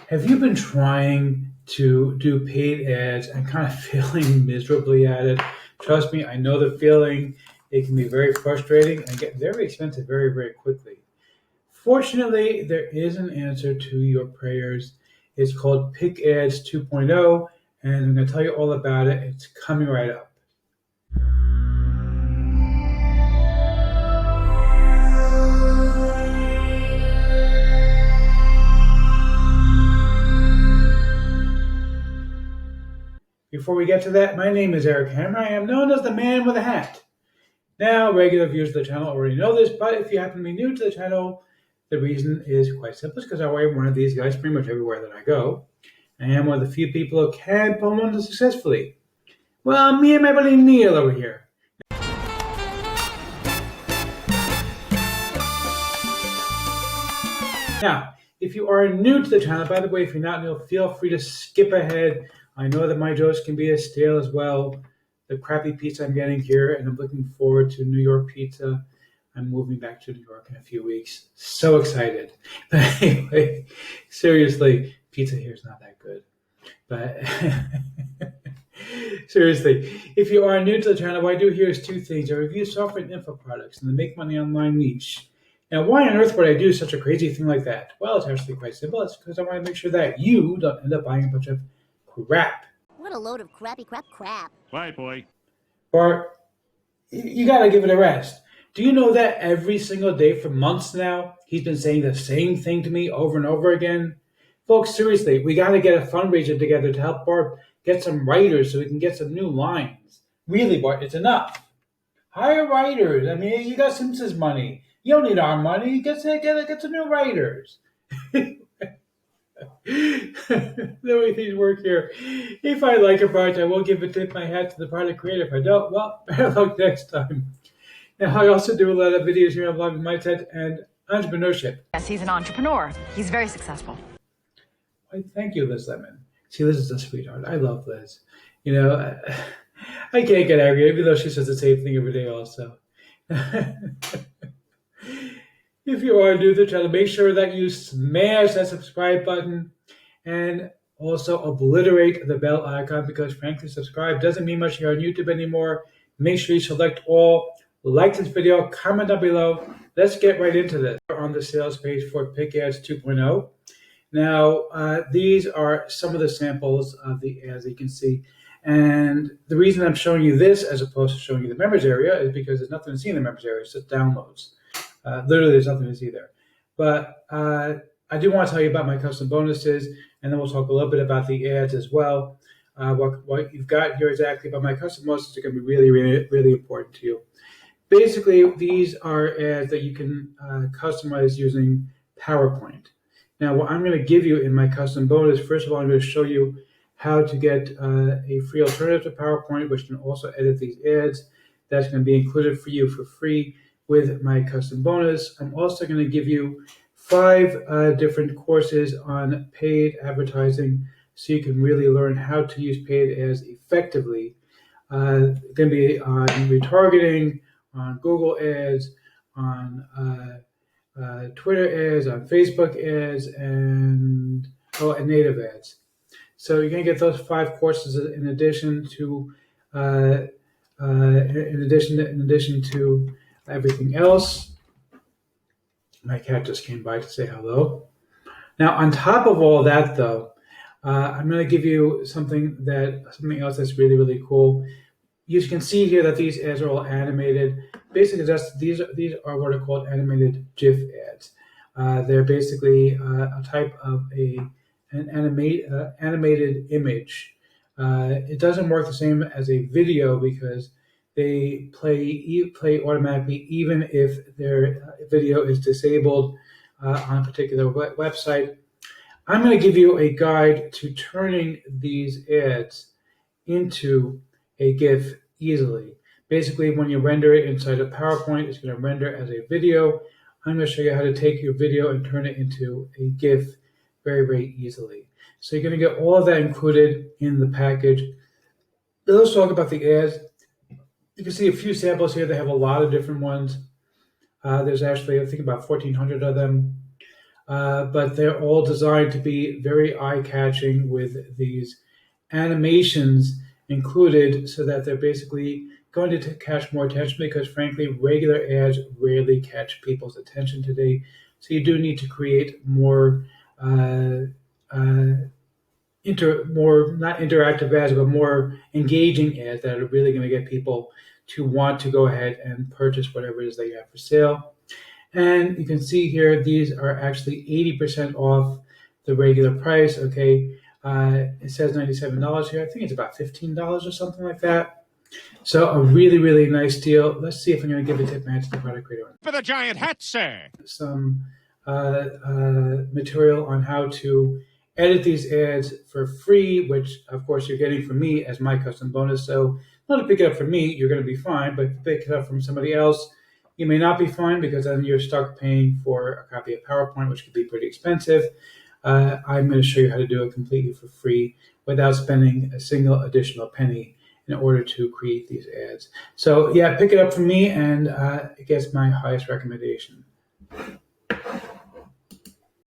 Have you been trying to do paid ads and kind of failing miserably at it? Trust me, I know the feeling. It can be very frustrating and get very expensive very, very quickly. Fortunately, there is an answer to your prayers. It's called Picads 2.0, and I'm going to tell you all about it. It's coming right up. Before we get to that, my name is Eric Hammer. I am known as the man with a hat. Now, regular viewers of the channel already know this, but if you happen to be new to the channel, the reason is quite simple. It's because I wear one of these guys pretty much everywhere that I go. I am one of the few people who can pull one successfully. Well, me and my buddy Neil over here. Now, if you are new to the channel, by the way, if you're not new, feel free to skip ahead. I know that my jokes can be as stale as well. The crappy pizza I'm getting here, and I'm looking forward to New York pizza. I'm moving back to New York in a few weeks. So excited. But anyway, seriously, pizza here is not that good. But seriously, if you are new to the channel, what I do here is two things. I review software and info products in the make money online niche. Now, why on earth would I do such a crazy thing like that? Well, it's actually quite simple. It's because I want to make sure that you don't end up buying a bunch of crap. What a load of crappy crap. Right, boy. Bart, you got to give it a rest. Do you know that every single day for months now, he's been saying the same thing to me over and over again? Folks, seriously, we got to get a fundraiser together to help Bart get some writers so we can get some new lines. Really, Bart, it's enough. Hire writers. I mean, you got Simpsons money. You don't need our money. Get some new writers. The way things work here. If I like a project, I will give a tip my hat to the product creator. If I don't, well, better luck next time. Now, I also do a lot of videos here on blogging mindset and entrepreneurship. Yes, he's an entrepreneur. He's very successful. Why, thank you, Liz Lemon. See, Liz is a sweetheart. I love Liz. You know, I can't get angry, even though she says the same thing every day also. If you are new to the channel, make sure that you smash that subscribe button and also obliterate the bell icon because, frankly, subscribe doesn't mean much here on YouTube anymore. Make sure you select all, like this video, comment down below. Let's get right into this. We're on the sales page for Picads 2.0. Now, these are some of the samples of the ads that you can see. And the reason I'm showing you this as opposed to showing you the members area is because there's nothing to see in the members area. It's just downloads. Literally, there's nothing to see there. But I do want to tell you about my custom bonuses, and then we'll talk a little bit about the ads as well. What you've got here exactly about my custom bonuses are going to be really, really, really important to you. Basically, these are ads that you can customize using PowerPoint. Now, what I'm going to give you in my custom bonus, first of all, I'm going to show you how to get a free alternative to PowerPoint, which can also edit these ads. That's going to be included for you for free with my custom bonus. I'm also going to give you 5 different courses on paid advertising so you can really learn how to use paid ads effectively. It's going to be on retargeting, on Google ads, on Twitter ads, on Facebook ads, and native ads. So you're going to get those 5 courses in addition to everything else. My cat just came by to say hello. Now, on top of all that, though, I'm going to give you something else that's really, really cool. You can see here that these ads are all animated. Basically, these are what are called animated GIF ads. They're basically a type of an animated image. It doesn't work the same as a video because they play automatically even if their video is disabled on a particular website. I'm going to give you a guide to turning these ads into a GIF easily. Basically, when you render it inside of PowerPoint, it's going to render as a video. I'm going to show you how to take your video and turn it into a GIF very, very easily. So you're going to get all of that included in the package. Let's talk about the ads. You can see a few samples here. They have a lot of different ones. There's actually, I think, about 1,400 of them. but they're all designed to be very eye-catching with these animations included so that they're basically going to catch more attention because frankly regular ads rarely catch people's attention today, so you do need to create more uh, uh, more not interactive ads but more engaging ads that are really going to get people to want to go ahead and purchase whatever it is that you have for sale. And you can see here, these are actually 80% off the regular price. Okay. It says $97 here. I think it's about $15 or something like that. So a really, really nice deal. Let's see if I'm going to give a tip match to the product creator. For the giant hat, sir. Some material on how to edit these ads for free, which of course you're getting from me as my custom bonus. So not to pick it up from me, you're going to be fine, but if you pick it up from somebody else, you may not be fine because then you're stuck paying for a copy of PowerPoint, which could be pretty expensive. I'm going to show you how to do it completely for free without spending a single additional penny in order to create these ads. So yeah, pick it up from me, and it gets my highest recommendation.